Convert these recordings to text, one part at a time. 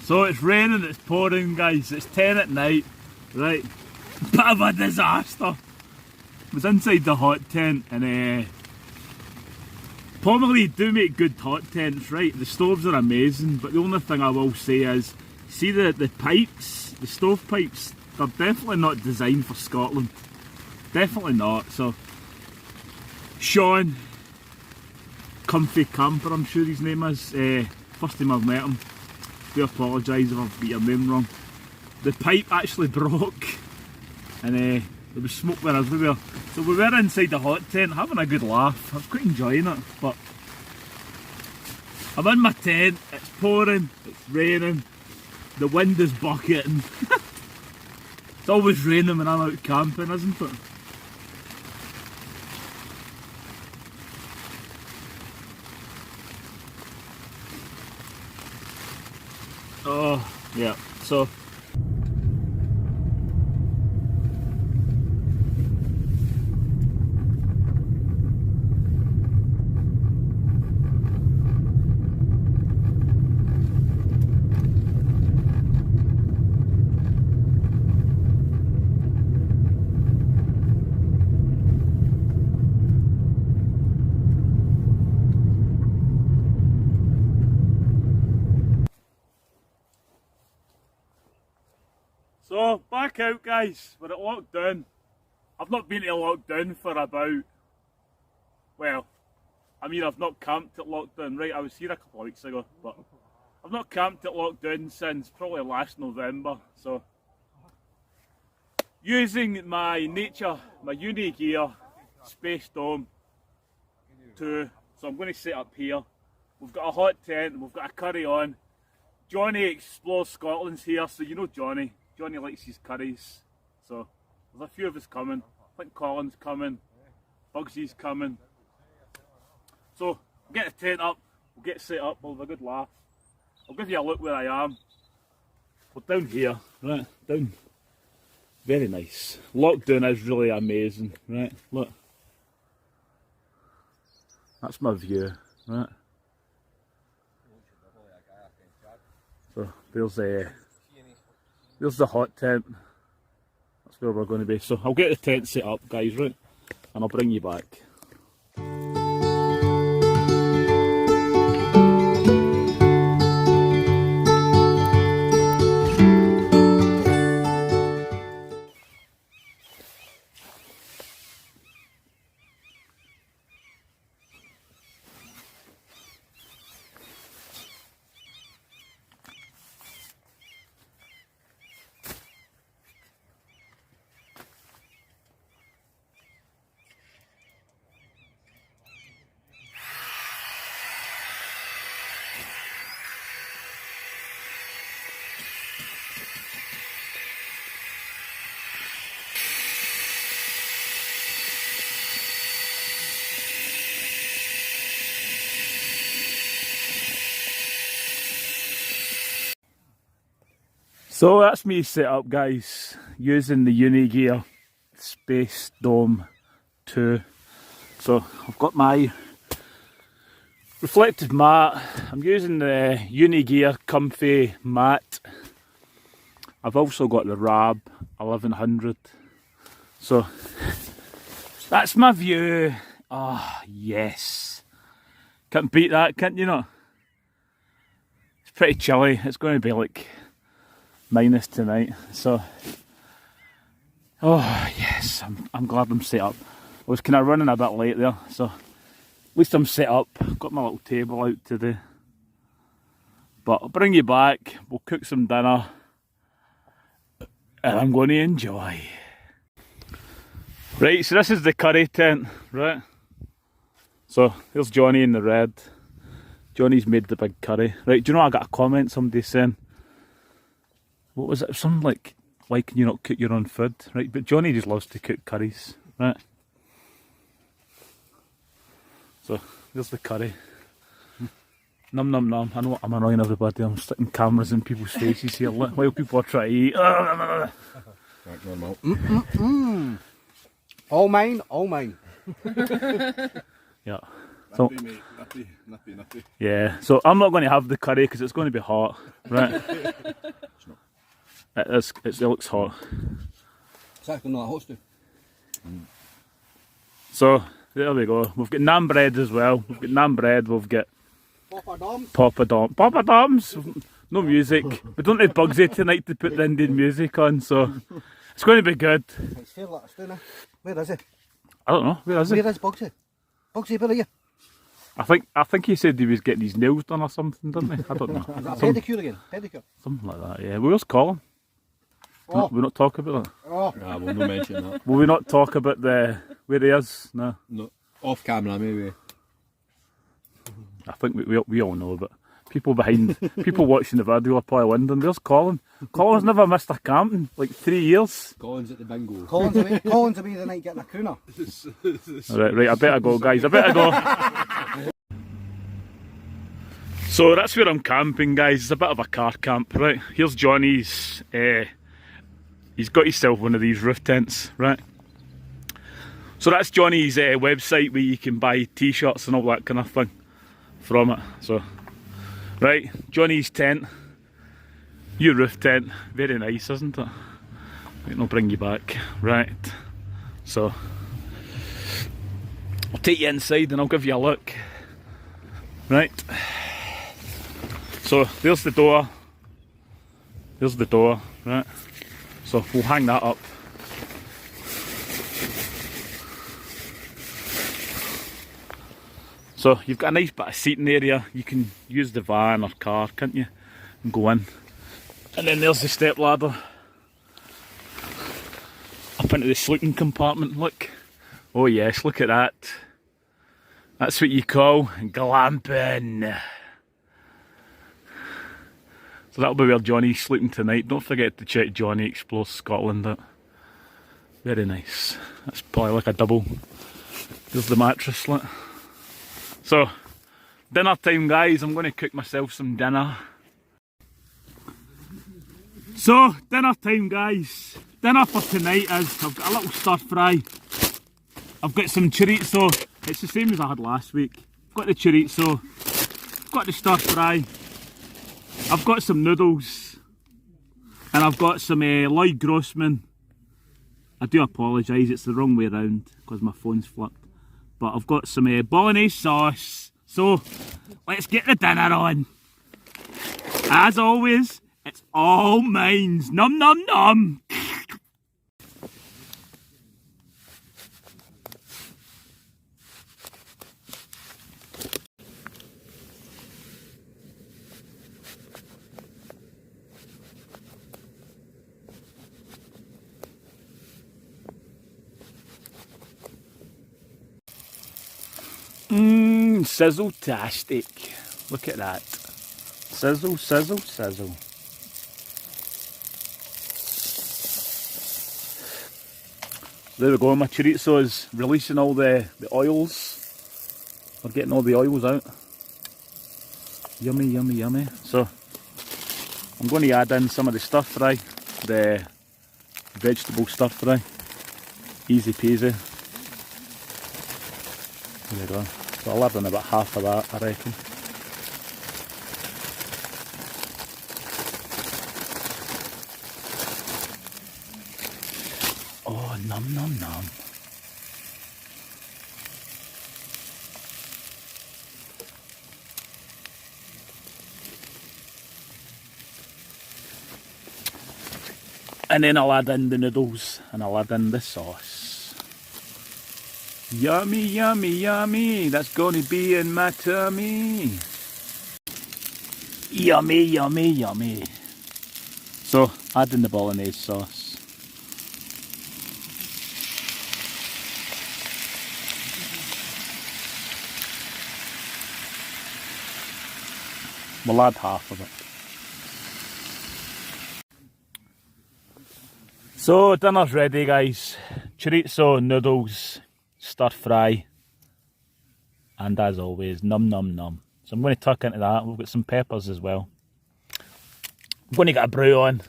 So it's raining, it's pouring, guys. It's 10 at night, right? Bit of a disaster. I was inside the hot tent and Pommery do make good hot tents, right? The stoves are amazing, but the only thing I will say is, see the pipes, the stove pipes, they're definitely not designed for Scotland. Definitely not. So, Sean, Comfy Camper, I'm sure his name is, first time I've met him. Do apologise if I've got your name wrong. The pipe actually broke and there was smoke there everywhere. So we were inside the hot tent having a good laugh. I was quite enjoying it, but I'm in my tent, it's pouring, it's raining, the wind is bucketing. It's always raining when I'm out camping, isn't it? Oh, yeah, so back out, guys. We're at lockdown. I've not been to lockdown for about, well, I mean I've not camped at lockdown, right? I was here a couple of weeks ago, but I've not camped at lockdown since probably last November. So, using my uni gear, Space Dome 2, so I'm going to set up here. We've got a hot tent, we've got a curry on. Johnny Explores Scotland's here, so you know Johnny. Johnny likes his curries, so there's a few of us coming. I think Colin's coming, Bugsy's coming. So we'll get the tent up, we'll get set up, we'll have a good laugh. I'll give you a look where I am. We're down here, right, down. Very nice. Lockdown is really amazing, right, look. That's my view, right. So there's the hot tent. That's where we're going to be. So I'll get the tent set up, guys, right? And I'll bring you back. So that's me set up, guys, using the uni gear Space Dome 2. So I've got my reflective mat, I'm using the uni gear Comfy mat. I've also got the Rab 1100. So that's my view. Oh yes, can't beat that, can't you not? It's pretty chilly, it's going to be like minus tonight, so oh yes, I'm glad I'm set up. I was kind of running a bit late there, so at least I'm set up. Got my little table out today, but I'll bring you back, we'll cook some dinner and I'm going to enjoy. Right, so this is the curry tent, right? So there's Johnny in the red. Johnny's made the big curry. Right, do you know I got a comment somebody saying, what was it? Something like, why can you not cook your own food? Right, but Johnny just loves to cook curries, right? So, there's the curry. Num num num. I know I'm annoying everybody. I'm sticking cameras in people's faces here while people are trying to eat. All mine, all mine. Yeah. So, Nippy, mate. Nippy. yeah, so I'm not going to have the curry because it's going to be hot, right? It looks hot. It's actually not a hot stew. So, there we go. We've got naan bread as well. We've got naan bread, we've got poppadoms. No music. We don't have Bugsy tonight to put the Indian music on, so it's going to be good. It's fair like a stew now. Where is he? I don't know, where is he? Where is Bugsy? Bugsy, where are you? I think he said he was getting his nails done or something, didn't he? I don't know. Is that a pedicure again? Pedicure? Something like that, yeah. Where's Colin? Oh. We'll not talk about that. Oh. Nah, we'll not mention that. Will we not talk about where he is? No. No. Off camera, maybe. I think we all know, but people watching the video are probably wondering, where's Colin? Colin's never missed a camp in like 3 years. Colin's at the bingo. Colin's away the night getting a crooner. Right, I better go, guys. I better go. So that's where I'm camping, guys. It's a bit of a car camp, right? Here's Johnny's. He's got himself one of these roof tents, right? So that's Johnny's website where you can buy t-shirts and all that kind of thing from it. So, right, Johnny's tent. Your roof tent. Very nice, isn't it? I'll bring you back. Right. So, I'll take you inside and I'll give you a look. Right. So, there's the door. There's the door, right? So, we'll hang that up. So, you've got a nice bit of seating area. You can use the van or car, can't you? And go in. And then there's the step ladder. Up into the sleeping compartment, look. Oh yes, look at that. That's what you call glamping. So that'll be where Johnny's sleeping tonight. Don't forget to check Johnny Explores Scotland out. Very nice. That's probably like a double. There's the mattress, look. So, dinner time, guys. I'm going to cook myself some dinner. So, dinner time, guys. Dinner for tonight is, I've got a little stir fry. I've got some chorizo. It's the same as I had last week. I've got the chorizo. I've got the stir fry. I've got some noodles. And I've got some Lloyd Grossman. I do apologise, it's the wrong way around because my phone's flipped. But I've got some bolognese sauce. So, let's get the dinner on. As always, it's all mine. Num num num. Sizzle-tastic. Look at that. Sizzle, sizzle, sizzle. There we go, my chorizo is releasing all the oils. We're getting all the oils out. Yummy, yummy, yummy. So, I'm going to add in some of the stir fry, the vegetable stir fry. Easy peasy. There we go. So I'll add in about half of that, I reckon. Oh, num num num. And then I'll add in the noodles and I'll add in the sauce. Yummy, yummy, yummy. That's gonna be in my tummy. Yummy, yummy, yummy. So, add in the bolognese sauce. We'll add half of it. So, dinner's ready, guys. Chorizo, noodles, stir fry, and as always, num num num. So I'm going to tuck into that. We've got some peppers as well. I'm going to get a brew on.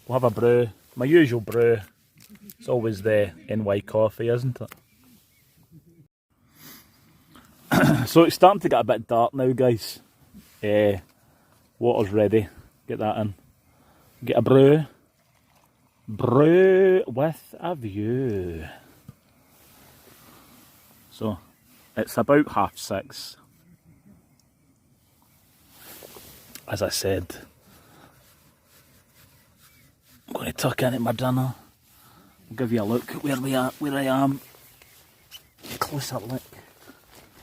We'll have a brew. My usual brew. It's always the NY coffee, isn't it? So it's starting to get a bit dark now, guys. Water's ready. Get that in. Get a brew. Brew with a view. So it's about 6:30. As I said, I'm going to tuck into my dinner. I'll give you a look at where I am. Closer look.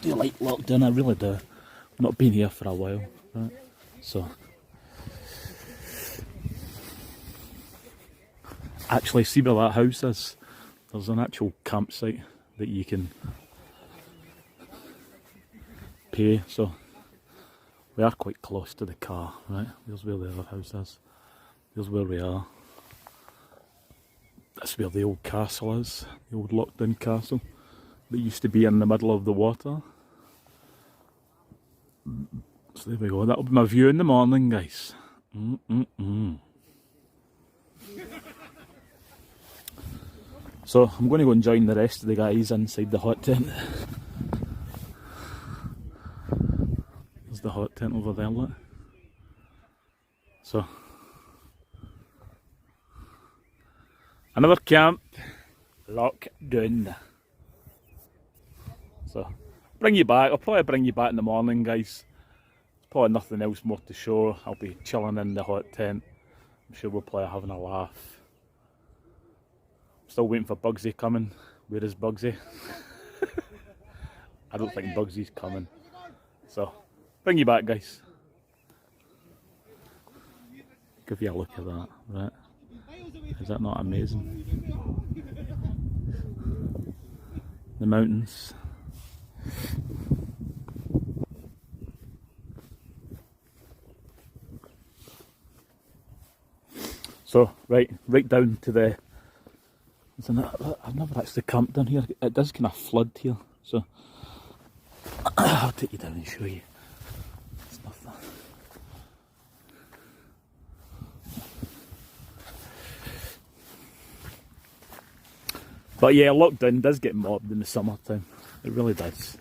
Do like lockdown? I really do. I've not been here for a while, right? So, actually, see where that house is. There's an actual campsite that you can pay. So, we are quite close to the car, right? Here's where the other house is. Here's where we are. That's where the old castle is, the old locked-in castle that used to be in the middle of the water. So there we go, that'll be my view in the morning, guys. So I'm going to go and join the rest of the guys inside the hot tent. There's the hot tent over there, look. So another camp, lockdown. So, bring you back. I'll probably bring you back in the morning, guys. There's probably nothing else more to show. I'll be chilling in the hot tent. I'm sure we'll probably having a laugh. Still waiting for Bugsy coming. Where is Bugsy? I don't think Bugsy's coming. So, bring you back, guys. Give you a look at that, right? Is that not amazing? The mountains. So, right down to the... I've never actually camped down here. It does kind of flood here, so I'll take you down and show you. It's nothing. But yeah, lockdown does get mobbed in the summertime. It really does.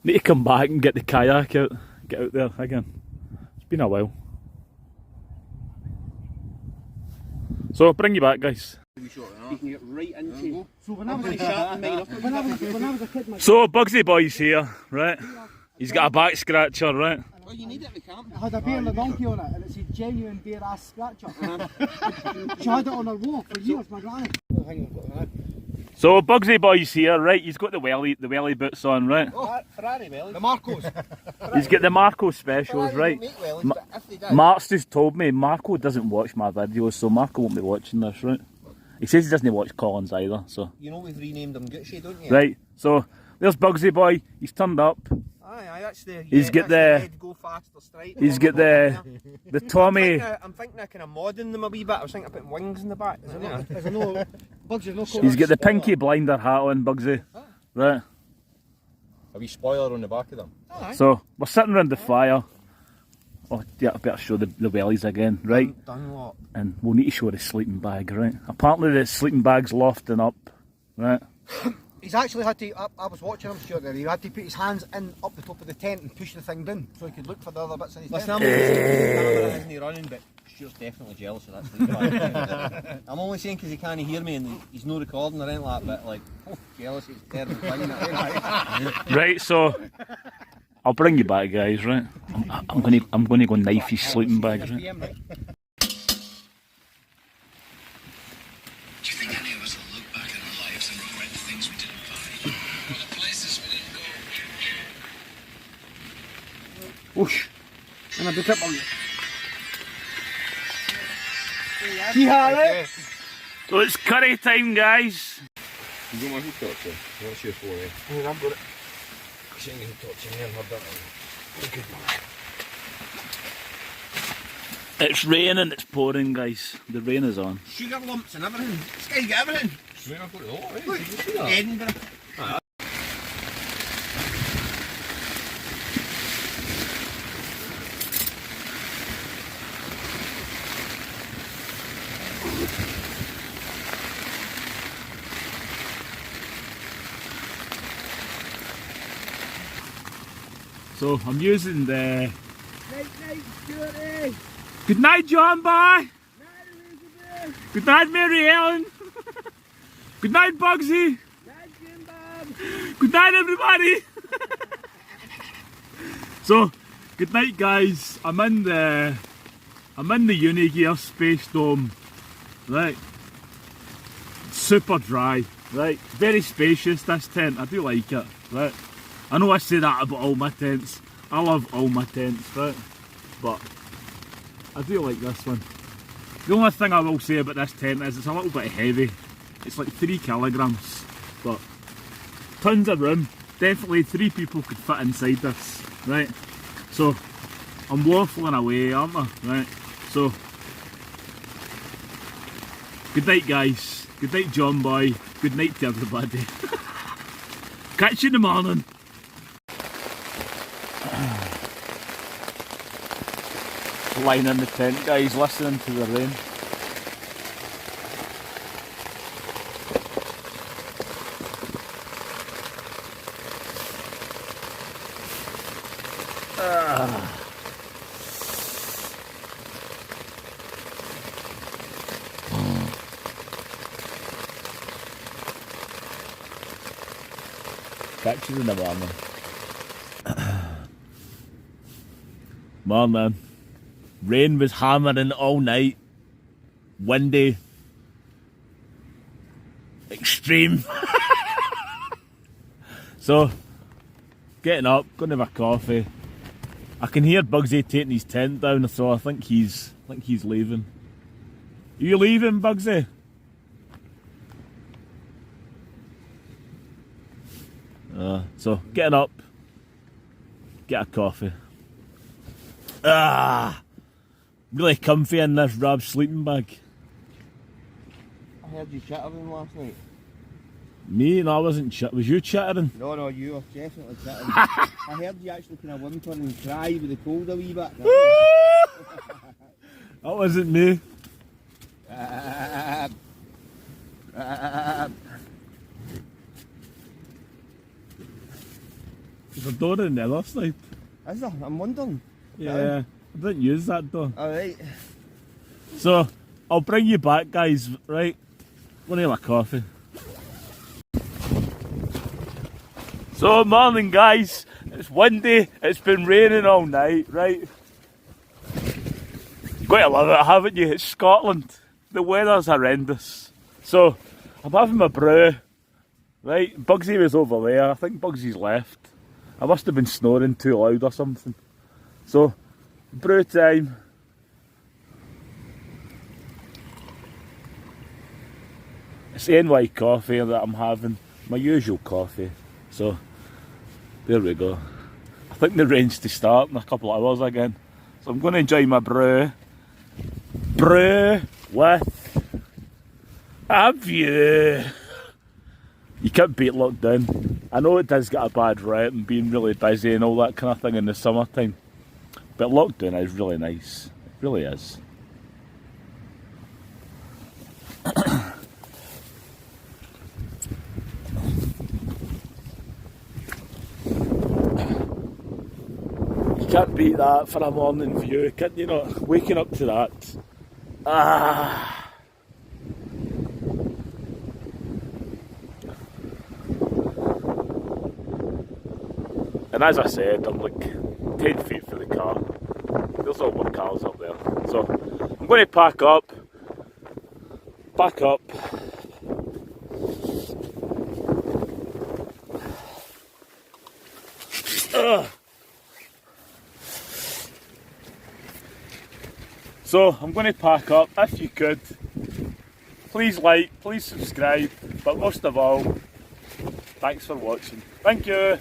Need to come back and get the kayak out. Get out there again. It's been a while. So I'll bring you back, guys. You can get right into. So when I was a kid, So Bugsy Boy's here, right? He's got a back scratcher, right? well, you need it at the camp. I had a bear and a donkey on it, and it's a genuine bear ass scratcher. She had it on her wall for years, my granny. So Bugsy Boy's here, right? He's got the welly boots on, right? Oh, Ferrari wellies. The Marcos. He's got the Marco specials, right? Mark's just told me Marco doesn't watch my videos, so Marco won't be watching this, right? He says he doesn't watch Collins either, so. You know we've renamed him Gucci, don't you? Right, so there's Bugsy Boy. He's turned up. Aye, that's the. He's got the. Go faster stripe. He's got the Tommy. I'm thinking of kind of modding them a wee bit. I was thinking of putting wings in the back. There's no Bugsy, no. He's got the Pinky Blinder hat on, Bugsy. Right. A wee spoiler on the back of them. So we're sitting around the fire. Oh, yeah, I better show the wellies again, right? Dunlop. And we'll need to show the sleeping bag, right? Apparently the sleeping bag's lofting up, right? He's actually had to. I was watching him, Stuart. There, he had to put his hands in up the top of the tent and push the thing down so he could look for the other bits in his tent. I'm only saying the camera isn't running, but Stuart's definitely jealous of that sleeping bag. I'm only saying because he can't hear me and he's no recording or anything like that. But like, jealousy is a terrible thing. Right, so I'll bring you back, guys. Right? I'm gonna go knife his sleeping bag. Right? Whoosh. And I pick up on you. See how it? So it's curry time, guys. You got my hook torch in? What's your for, eh? I've got it. I'm seeing the hook torch in here and I've done it. Good man. It's raining, it's pouring, guys. The rain is on. Sugar lumps and everything. This guy's got everything. Swear I've got it all, eh? Look, Did you see that? Edinburgh. So I'm using the... Night, Stuarty. Good night, John Boy! Night, Elizabeth. Good night, Mary Ellen! Good night, Bugsy! Night, Jim Bob. Good night, everybody! So, good night, guys. I'm in the Unigear Space Dome, right? Super dry, right? Very spacious, this tent. I do like it, right? I know I say that about all my tents. I love all my tents, right? But I do like this one. The only thing I will say about this tent is it's a little bit heavy. It's like 3 kilograms, but tons of room. Definitely 3 people could fit inside this, right? So I'm waffling away, aren't I? Right? So good night, guys. Good night, John Boy. Good night to everybody. Catch you in the morning. Lying in the tent, guys, listening to the rain. Catch you in the morning. Morning. Rain was hammering all night. Windy. Extreme. So, getting up, going to have a coffee. I can hear Bugsy taking his tent down, so I think he's leaving. Are you leaving, Bugsy? So getting up, get a coffee. Really comfy in this Rab sleeping bag. I heard you chattering last night. Me? No, I wasn't was you chattering? No, you were definitely chattering. I heard you actually kind of whimper and cry with the cold a wee bit. That wasn't me. There's a door in the other side. Is there? I'm wondering. Yeah, I didn't use that door. Alright. So, I'll bring you back, guys, right? I'm gonna have a coffee. So, morning, guys. It's windy, it's been raining all night, right? You've got to love it, haven't you? It's Scotland. The weather's horrendous. So, I'm having my brew, right? Bugsy was over there. I think Bugsy's left. I must have been snoring too loud or something. So, brew time. It's NY coffee that I'm having, my usual coffee. So, there we go. I think the rain's to start in a couple of hours again. So I'm going to enjoy my brew. Brew with a view. You can't beat lockdown. I know it does get a bad rep and being really busy and all that kind of thing in the summertime. But lockdown is really nice. It really is. You can't beat that for a morning view, can you not? Waking up to that. And as I said, I'm like 10 feet from the car. There's all my cars up there. So I'm going to pack up. So I'm going to pack up. If you could, please like, please subscribe, but most of all, thanks for watching. Thank you.